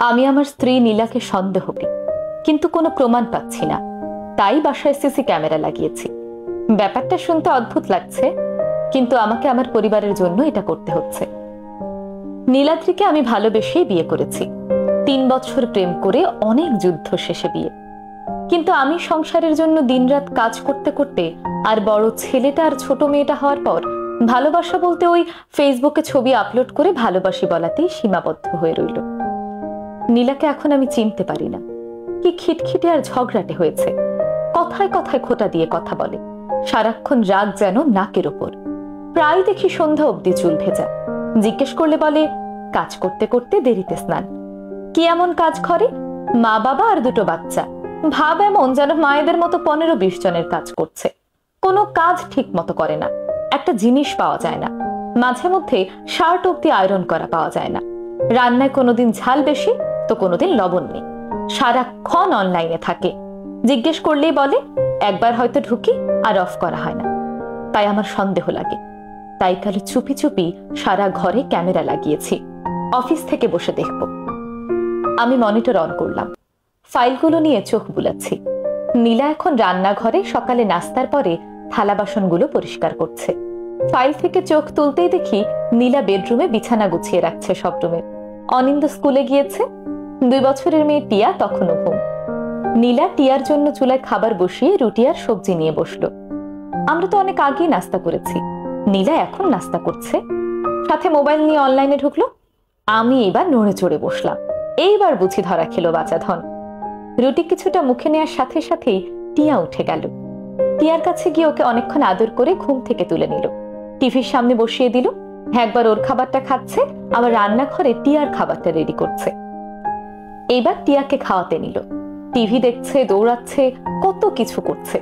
আমি আমার স্ত্রী নীলাকে সন্দেহ করি, কিন্তু কোনো প্রমাণ পাচ্ছি না। তাই বাসায় সিসি ক্যামেরা লাগিয়েছি। ব্যাপারটা শুনতে অদ্ভুত লাগছে, কিন্তু আমাকে আমার পরিবারের জন্য এটা করতে হচ্ছে। নীলাদ্রিকে আমি ভালোবেসেই বিয়ে করেছি। 3 বছর প্রেম করে অনেক যুদ্ধ শেষে বিয়ে। কিন্তু আমি সংসারের জন্য দিনরাত কাজ করতে করতে আর বড় ছেলেটা আর ছোট মেয়েটা হওয়ার পর ভালোবাসা বলতে ওই ফেসবুকে ছবি আপলোড করে ভালোবাসি বলাতেই সীমাবদ্ধ হয়ে রইল। নীলাকে এখন আমি চিনতে পারি না। কি খিটখিটে আর ঝগড়াটে হয়েছে। কথায় কথায় খোঁটা দিয়ে কথা বলে। সারাক্ষণ রাগ যেন নাকের ওপর। প্রায় দেখি সন্ধ্যা অবধি চুল ভেজা। জিজ্ঞেস করলে বলে কাজ করতে করতে দেরিতে স্নান। কি এমন কাজ করে? মা বাবা আর 2টো বাচ্চা। ভাব এমন যেন মায়েদের মতো 15-20 জনের কাজ করছে। কোনো কাজ ঠিক মতো করে না। একটা জিনিস পাওয়া যায় না। মাঝে মধ্যে শার্ট অব্দি আয়রন করা পাওয়া যায় না। রান্নায় কোনোদিন ঝাল বেশি তো কোনোদিন লবণ নেই। সারাক্ষণ অনলাইনে থাকে। জিজ্ঞেস করলেই বলে একবার হয়তো ঢুকি আর অফ করা হয় না। তাই আমার সন্দেহ লাগে। তাই কাল চুপি চুপি সারা ঘরে ক্যামেরা লাগিয়েছি। অফিস থেকে বসে দেখব। আমি মনিটর অন করলাম। ফাইলগুলো নিয়ে চোখ বুলাচ্ছি। নীলা এখন রান্নাঘরে সকালে নাস্তার পরে থালা বাসনগুলো পরিষ্কার করছে। ফাইল থেকে চোখ তুলতেই দেখি নীলা বেডরুমে বিছানা গুছিয়ে রাখছে সব রুমে। অনিন্দ স্কুলে গিয়েছে। 2 বছরের মেয়ে টিয়া তখনও ঘুম। নীলা টিয়ার জন্য চুলায় খাবার বসিয়ে রুটি আর সবজি নিয়ে বসলো। আমরা তো অনেক আগেই নাস্তা করেছি। নীলা এখন নাস্তা করছে, সাথে মোবাইল নিয়ে অনলাইনে ঢুকলো। আমি এবার নড়ে চড়ে বসলাম। এইবার বুঝি ধরা খেলো বাচাধন। রুটি কিছুটা মুখে নেওয়ার সাথে সাথেই টিয়া উঠে গেল। টিয়ার কাছে গিয়ে ওকে অনেকক্ষণ আদর করে ঘুম থেকে তুলে নিল। টিভির সামনে বসিয়ে দিল। একবার ওর খাবারটা খাচ্ছে, আবার রান্নাঘরে টিয়ার খাবারটা রেডি করছে। এইবার টিয়াকে খাওয়াতে নিল। টিভি দেখছে, দৌড়াচ্ছে, কত কিছু করছে।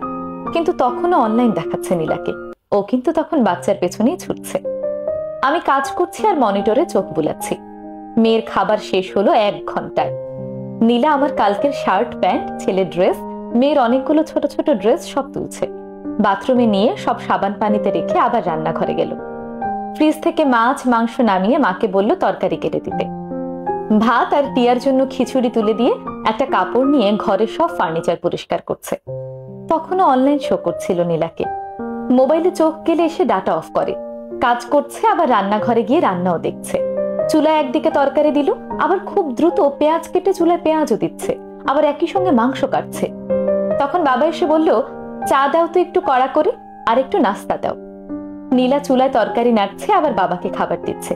কিন্তু তখনও অনলাইন দেখাচ্ছে নীলাকে। ও কিন্তু তখন বাচ্চার পেছনেই ছুটছে। আমি কাজ করছি আর মনিটরে চোখ বুলাচ্ছি। মেয়ের খাবার শেষ হলো 1 ঘন্টায়। নীলা আমার কালকের শার্ট, প্যান্ট, ছেলের ড্রেস, মেয়ের অনেকগুলো ছোট ছোট ড্রেস সব তুলছে। বাথরুমে নিয়ে সব সাবান পানিতে রেখে আবার রান্নাঘরে গেল। ফ্রিজ থেকে মাছ মাংস নামিয়ে মাকে বলল তরকারি কেটে দিতে। ভাত আর টিয়ার জন্য খিচুড়ি তুলে দিয়ে একটা কাপড় নিয়ে ঘরের সব ফার্নিচার পরিষ্কার করছে। তখনও অনলাইন শো করছিল নীলাকে। মোবাইলে চোখ গেলে এসে ডাটা অফ করে। কাজ করছে, আবার রান্নাঘরে গিয়ে রান্নাও দেখছে। চুলায় একদিকে তরকারি দিল, আবার খুব দ্রুত পেঁয়াজ কেটে চুলায় পেঁয়াজও দিচ্ছে, আবার একই সঙ্গে মাংস কাটছে। তখন বাবা এসে বলল চা দাও তো একটু কড়া করে, আর একটু নাস্তা দাও। নীলা চুলায় তরকারি নাড়ছে, আবার বাবাকে খাবার দিচ্ছে।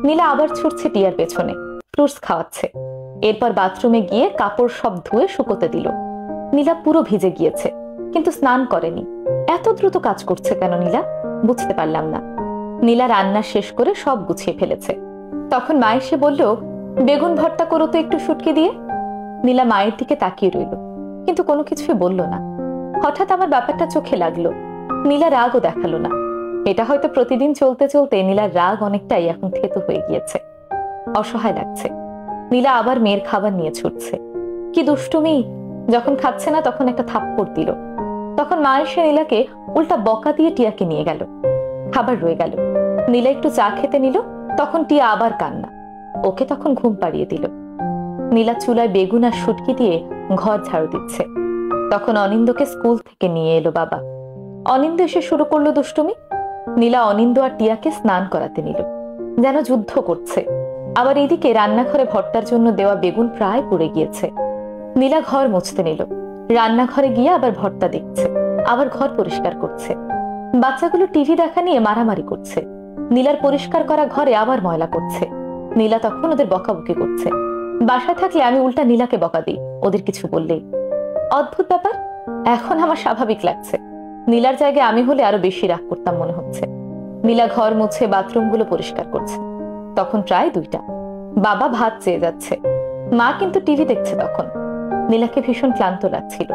নীলা আবার ছুটছে টিয়ার পেছনে, ফ্রুটস খাওয়াচ্ছে। এরপর বাথরুমে গিয়ে কাপড় সব ধুয়ে শুকোতে দিল। নীলা পুরো ভিজে গিয়েছে, কিন্তু স্নান করেনি। এত দ্রুত কাজ করছে কেন নীলা? বুঝতে পারলাম না। নীলা রান্না শেষ করে সব গুছিয়ে ফেলেছে। তখন মা এসে বলল বেগুন ভর্তা করো তো একটু শুটকি দিয়ে। নীলা মায়ের দিকে তাকিয়ে রইল, কিন্তু কোনো কিছুই বলল না। হঠাৎ আমার ব্যাপারটা চোখে লাগলো। নীলা রাগও দেখালো না। এটা হয়তো প্রতিদিন চলতে চলতে নীলার রাগ অনেকটাই এখন থেতো হয়ে গিয়েছে। অসহায় লাগছে। নীলা আবার মেয়ের খাবার নিয়ে ছুটছে। কি দুষ্টুমি! যখন খাচ্ছে না তখন একটা থাপ্পড় দিল। তখন মা এসে নীলাকে উল্টা বকা দিয়ে টিয়াকে নিয়ে গেল। খাবার রয়ে গেল। নীলা একটু চা খেতে নিল, তখন টিয়া আবার কান্না। ওকে তখন ঘুম পাড়িয়ে দিল। নীলা চুলায় বেগুন আর শুটকি দিয়ে ঘর ঝাড়ু দিচ্ছে। তখন অনিন্দকে স্কুল থেকে নিয়ে এলো বাবা। অনিন্দ এসে শুরু করলো দুষ্টুমি। নীলা অনিন্দ আর টিয়াকে স্নান করাতে নিল, যেন যুদ্ধ করছে। আবার এদিকে রান্নাঘরে ভর্তার জন্য দেওয়া বেগুন প্রায় পুড়ে গিয়েছে। নীলা ঘর মুছতে নিল। রান্নাঘরে গিয়ে আবার ভর্তা দেখছে, আবার ঘর পরিষ্কার করছে। বাচ্চাগুলো টিভি দেখা নিয়ে মারামারি করছে। নীলার পরিষ্কার করা ঘরে আবার ময়লা করছে। নীলা তখন ওদের বকাবকি করছে। বাসায় থাকলে আমি উল্টা নীলাকে বকা দিই ওদের কিছু বললেই। অদ্ভুত ব্যাপার, এখন আমার স্বাভাবিক লাগছে। নীলার জায়গায় আমি হলে আরো বেশি রাগ করতাম মনে হচ্ছে। নীলা ঘর মুছে বাথরুমগুলো পরিষ্কার করছে। তখন প্রায় 2টা। বাবা ভাত চেয়ে যাচ্ছে, মা কিন্তু টিভি দেখছে। তখন নীলাকে ভীষণ ক্লান্ত লাগছিল।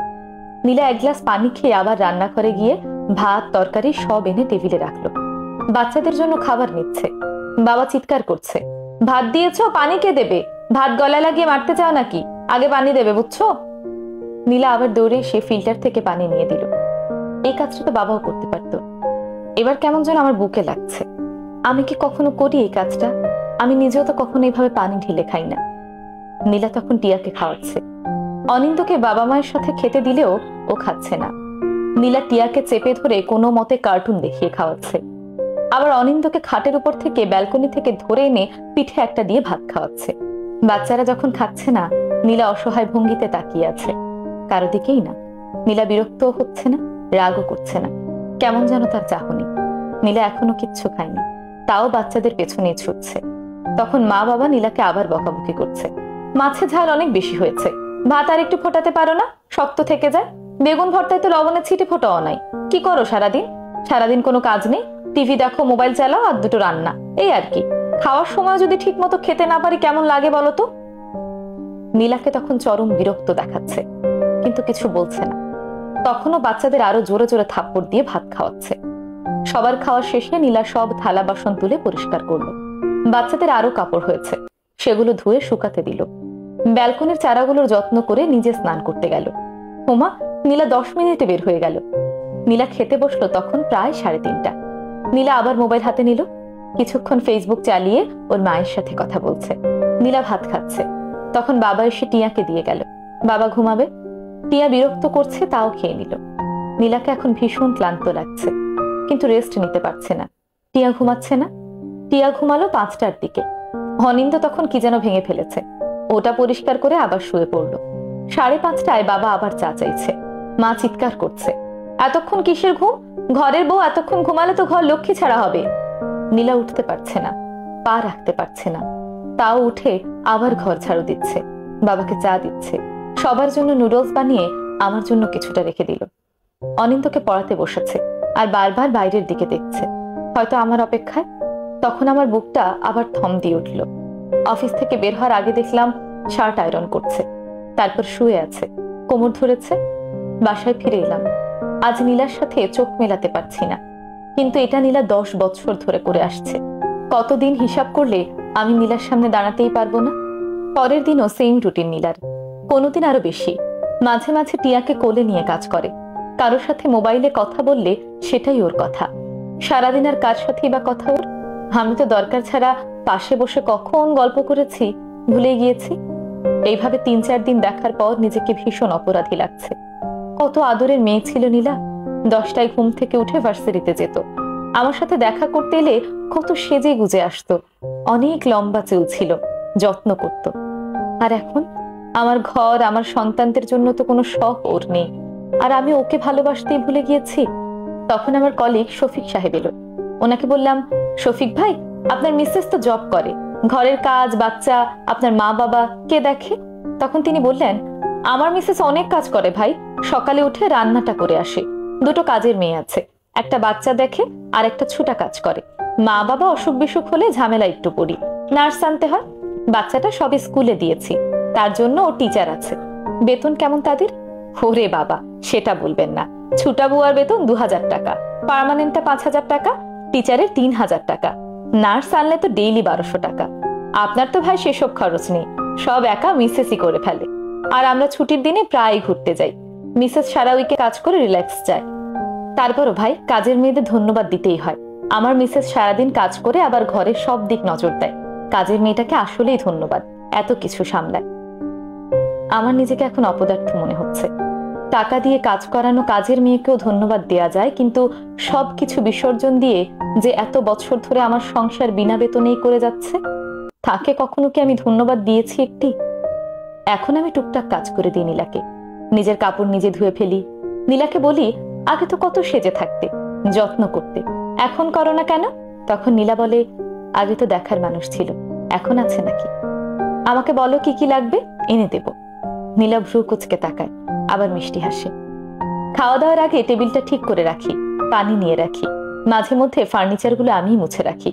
নীলা 1 গ্লাস পানি খেয়ে আবার রান্নাঘরে গিয়ে ভাত তরকারি সব এনে টেবিলে রাখলো। বাচ্চাদের জন্য খাবার নিচ্ছে। বাবা চিৎকার করছে, ভাত দিয়েছো, পানি কে দেবে? ভাত গলায় লাগিয়ে মারতে চাও নাকি? আগে পানি দেবে, বুঝছো? নীলা আবার দৌড়ে এসে ফিল্টার থেকে পানি নিয়ে দিল। এই কাজটা তো বাবাও করতে পারতো। এবার কেমন যেন আমার বুকে লাগছে। আমি কি কখনো করি এই কাজটা? আমি নিজেও তো কখনো এইভাবে পানি ঢেলে খাই না। নীলা তখন টিয়াকে খাওয়াচ্ছে। অনিন্দকে বাবা মায়ের সাথে খেতে দিলেও ও খাচ্ছে না। নীলা টিয়াকে চেপে ধরে কোনো মতে কার্টুন দেখিয়ে খাওয়াচ্ছে। আবার অনিন্দকে খাটের উপর থেকে ব্যালকনি থেকে ধরে এনে পিঠে একটা দিয়ে ভাত খাওয়াচ্ছে। বাচ্চারা যখন খাচ্ছে না, নীলা অসহায় ভঙ্গিতে তাকিয়ে আছে, কারো দিকেই না। নীলা বিরক্ত হচ্ছে না, রাগও করছে না, কেমন যেন তার চাহনি। নীলা এখনো কিচ্ছু খায়নি, তাও বাচ্চাদের পেছনে ছুটছে। তখন মা বাবা নীলাকে আবার বকাবকি করছে, মাছের ঝাল অনেক বেশি হয়েছে, ভাত আর একটু ফোটাতে পারো না, শক্ত থেকে যায়। বেগুন ভর্তায় তো লবণের ছিটে ফোটাও নাই, কি করো সারাদিন? সারাদিন কোনো কাজ নেই, টিভি দেখো, মোবাইল চালাও, আর দুটো রান্না, এই আর কি। খাওয়ার সময় যদি ঠিক মতো খেতে না পারি কেমন লাগে বলো তো? নীলাকে তখন চরম বিরক্ত দেখাচ্ছে, কিন্তু কিছু বলছে না। তখনও বাচ্চাদের আরো জোরে জোরে থাপ্পড় দিয়ে ভাত খাওয়াচ্ছে। সবার খাওয়া শেষে নীলা সব থালা বাসন তুলে পরিষ্কার করলো। বাচ্চাদের আরো কাপড় হয়েছে, সেগুলো ধুয়ে শুকাতে দিল। ব্যালকনির চারাগুলোর যত্ন করে নিজে স্নান করতে গেল। হোমা, নীলা 10 মিনিটে বের হয়ে গেল। নীলা খেতে বসলো তখন প্রায় 3:30। নীলা আবার মোবাইল হাতে নিল, কিছুক্ষণ ফেসবুক চালিয়ে ওর মায়ের সাথে কথা বলছে। নীলা ভাত খাচ্ছে, তখন বাবা এসে টিয়াকে দিয়ে গেল। বাবা ঘুমাবে, টিয়া বিরক্ত করছে, তাও খেয়ে নিল। নীলাকে এখন ভীষণ ক্লান্ত লাগছে, কিন্তু রেস্ট নিতে পারছে না। টিয়া ঘুমাচ্ছে না। টিয়া ঘুমালো 5টার দিকে। অনিন্দ তখন কি যেন ভেঙে ফেলেছে, ওটা পরিষ্কার করে আবার শুয়ে পড়লো। 5:30টায় বাবা আবার চা চাইছে। মা চিৎকার করছে, এতক্ষণ কিসের ঘুম? ঘরের বউ এতক্ষণ ঘুমালে তো ঘর লক্ষ্মী ছাড়া হবে। নীলা উঠতে পারছে না, পা রাখতে পারছে না, তাও উঠে আবার ঘর ঝাড়ু দিচ্ছে, বাবাকে চা দিচ্ছে, সবার জন্য নুডলস বানিয়ে আমার জন্য কিছুটা রেখে দিল। অনিন্দকে পড়াতে বসেছে আর বারবার বাইরের দিকে দেখছে, হয়তো আমার অপেক্ষায়। তখন আমার বুকটা আবার থম দিয়ে উঠল। অফিস থেকে বের হওয়ার আগে দেখলাম শার্ট আয়রন করছে, তারপর শুয়ে আছে, কোমর ধরেছে। বাসায় ফিরে এলাম। আজ নীলার সাথে চোখ মেলাতে পারছি না, কিন্তু এটা নীলা 10 বছর ধরে করে আসছে। কতদিন হিসাব করলে আমি নীলার সামনে দাঁড়াতেই পারবো না। পরের দিনও সেম রুটিন নীলার, কোনোদিন আরো বেশি। মাঝে মাঝে টিয়াকে কোলে নিয়ে কাজ করে, কারোর সাথে মোবাইলে কথা বললে সেটাই ওর কথা। সারাদিন আর কার সাথেই বা কথা ওর? আমি তো দরকার ছাড়া পাশে বসে কখন গল্প করেছি ভুলে গিয়েছি। এইভাবে 3-4 দিন দেখার পর নিজেকে ভীষণ অপরাধী লাগছে। কত আদরের মেয়ে ছিল নীলা, 10টায় ঘুম থেকে উঠে ভার্সিটিতে যেত, আমার সাথে দেখা করতে এলে কত সেজে গুজে আসতো, অনেক লম্বা চুল ছিল, যত্ন করত। আর এখন আমার ঘর, আমার সন্তানদের জন্য তো কোনো শখ ওর নেই, আর আমি ওকে ভালোবাসতেই ভুলে গিয়েছি। তখন আমার কলিগ শফিক সাহেব এলো। ওনাকে বললাম, শফিক ভাই, আপনার মিসেস তো জব করে, ঘরের কাজ, বাচ্চা, আপনার মা বাবা কে দেখে? তখন তিনি বললেন, আমার মিসেস অনেক কাজ করে ভাই, সকালে উঠে রান্নাটা করে আসে, 2টো কাজের মেয়ে আছে, একটা বাচ্চা দেখে আর একটা ছুটা কাজ করে। মা বাবা অসুখ বিসুখ হলে ঝামেলা একটু পড়ি, নার্স আনতে হয়। বাচ্চাটা সবে স্কুলে দিয়েছি, তার জন্য ও টিচার আছে। বেতন কেমন তাদের? ওরে বাবা, সেটা বলবেন না। ছুটা বুয়ার বেতন 2000 টাকা, পার্মানেন্টটা 5000 টাকা, টিচারের 3000 টাকা, নার্স আনলে তো ডেইলি 1200 টাকা। আপনার তো ভাই সেসব খরচ নেই, সব একা মিসেসই করে ফেলে। আর আমরা ছুটির দিনে প্রায় ঘুরতে যাই, মিসেস সারা উইকে কাজ করে রিল্যাক্স যায়। তারপরও ভাই, কাজের মেয়েদের ধন্যবাদ দিতেই হয়। আমার মিসেস সারাদিন কাজ করে আবার ঘরের সব দিক নজর দেয়। কাজের মেয়েটাকে আসলেই ধন্যবাদ, এত কিছু সামলায়। আমার নিজেকে এখন অপদার্থ মনে হচ্ছে। টাকা দিয়ে কাজ করানো কাজের মেয়েকেও ধন্যবাদ দেয়া যায়, কিন্তু সবকিছু বিসর্জন দিয়ে যে এত বছর ধরে আমার সংসার বিনা বেতনেই করে যাচ্ছে, তাকে কখনো কি আমি ধন্যবাদ দিয়েছি একটি? এখন আমি টুকটাক কাজ করে দিই নীলাকে, নিজের কাপড় নিজে ধুয়ে ফেলি। নীলাকে বলি, আগে তো কত সেজে থাকতে, যত্ন করতে, এখন করো না কেন? তখন নীলা বলে, আগে তো দেখার মানুষ ছিল, এখন আছে নাকি? আমাকে বলো কি কি লাগবে, এনে দেব। নীলা ভ্রু কুচকে তাকায়, আবার মিষ্টি হাসে। খাওয়া দাওয়ার আগে টেবিলটা ঠিক করে রাখি, পানি নিয়ে রাখি, মাঝে মধ্যে ফার্নিচারগুলো আমিই মুছে রাখি।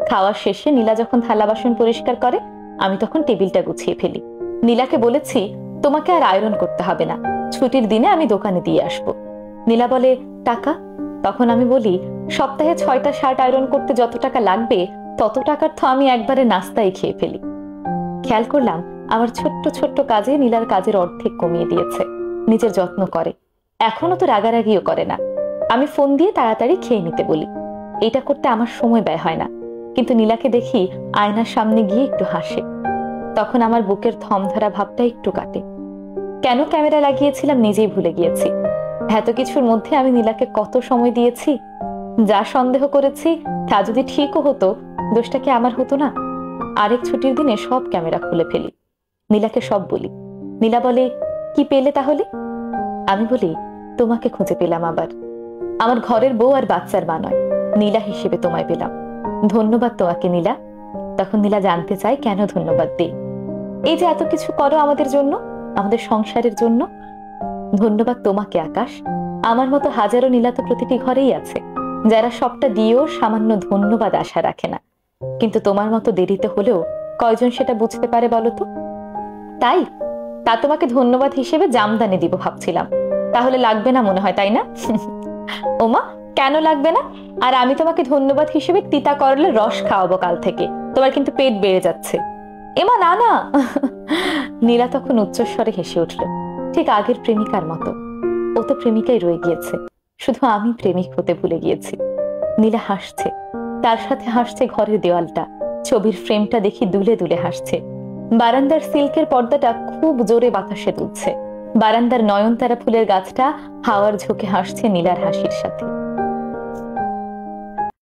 খাওয়ার শেষে নীলা যখন থালা বাসন পরিষ্কার করে, আমি তখন টেবিলটা গুছিয়ে ফেলি। নীলাকে বলেছি, তোমাকে আর আয়রন করতে হবে না, ছুটির দিনে আমি দোকানে দিয়ে আসবো। নীলা বলে, টাকা? তখন আমি বলি, সপ্তাহে 6টা শার্ট আয়রন করতে যত টাকা লাগবে, তত টাকার তো আমি একবারে নাস্তায় খেয়ে ফেলি। খেয়াল করলাম আমার ছোট্ট ছোট্ট কাজে নীলার কাজের অর্ধেক কমিয়ে দিয়েছে। নিজের যত্ন করে, এখনো তো রাগারাগিও করে না। আমি ফোন দিয়ে তাড়াতাড়ি খেয়ে নিতে বলি, এটা করতে আমার সময় ব্যয় হয় না। কিন্তু নীলাকে দেখি আয়নার সামনে গিয়ে একটু হাসে। তখন আমার বুকের থম ধরা ভাবটা একটু কাটে। কেন ক্যামেরা লাগিয়েছিলাম নিজেই ভুলে গিয়েছি। এত কিছুর মধ্যে আমি নীলাকে কত সময় দিয়েছি। যা সন্দেহ করেছি তা যদি ঠিকও হতো, দোষটা কি আমার হতো না? আরেক ছুটির দিনে সব ক্যামেরা খুলে ফেলি, নীলাকে সব বলি। নীলা বলে, কি পেলে তাহলে? আমি বলি, তোমাকে খুঁজে পেলাম আবার। আমার ঘরের বউ আর বাচ্চার মা নয়, নীলা হিসেবে তোমায় পেলাম। ধন্যবাদ তোমাকে নীলা। তখন নীলা জানতে চায় কেন ধন্যবাদ দিই। এই যে এত কিছু করো আমাদের জন্য, আমাদের সংসারের জন্য। ধন্যবাদ তোমাকে আকাশ। আমার মতো হাজারো নীলা তো প্রতিটি ঘরেই আছে, যারা সবটা দিয়েও সামান্য ধন্যবাদ আশা রাখে না। কিন্তু তোমার মতো দেরিতে হলেও কয়জন সেটা বুঝতে পারে বলো তো? তাই তা তোমাকে ধন্যবাদ হিসেবে জামদানি দিব ভাবছিলাম। তাহলে লাগবে না মনে হয়, তাই না? ওমা, কেন লাগবে না? আর আমি তোমাকে ধন্যবাদ হিসেবে তিতা করলে রস খাওয়াবো কাল থেকে। তোমার কিন্তু পেট বেড়ে যাচ্ছে। এমা না না। নীলা তখন উচ্চস্বরে হেসে উঠল, ঠিক আগের প্রেমিকার মতো। ও তো প্রেমিকাই রয়ে গিয়েছে, শুধু আমি প্রেমিক হতে ভুলে গিয়েছি। নীলা হাসছে, তার সাথে হাসছে ঘরের দেওয়ালটা। ছবির ফ্রেমটা দেখি দুলে দুলে হাসছে। বারান্দার সিল্কের পর্দাটা খুব জোরে বাতাসে দুলছে। বারান্দার নয়নতারা ফুলের গাছটা হাওয়ার ঝোঁকে হাসছে নীলার হাসির সাথে।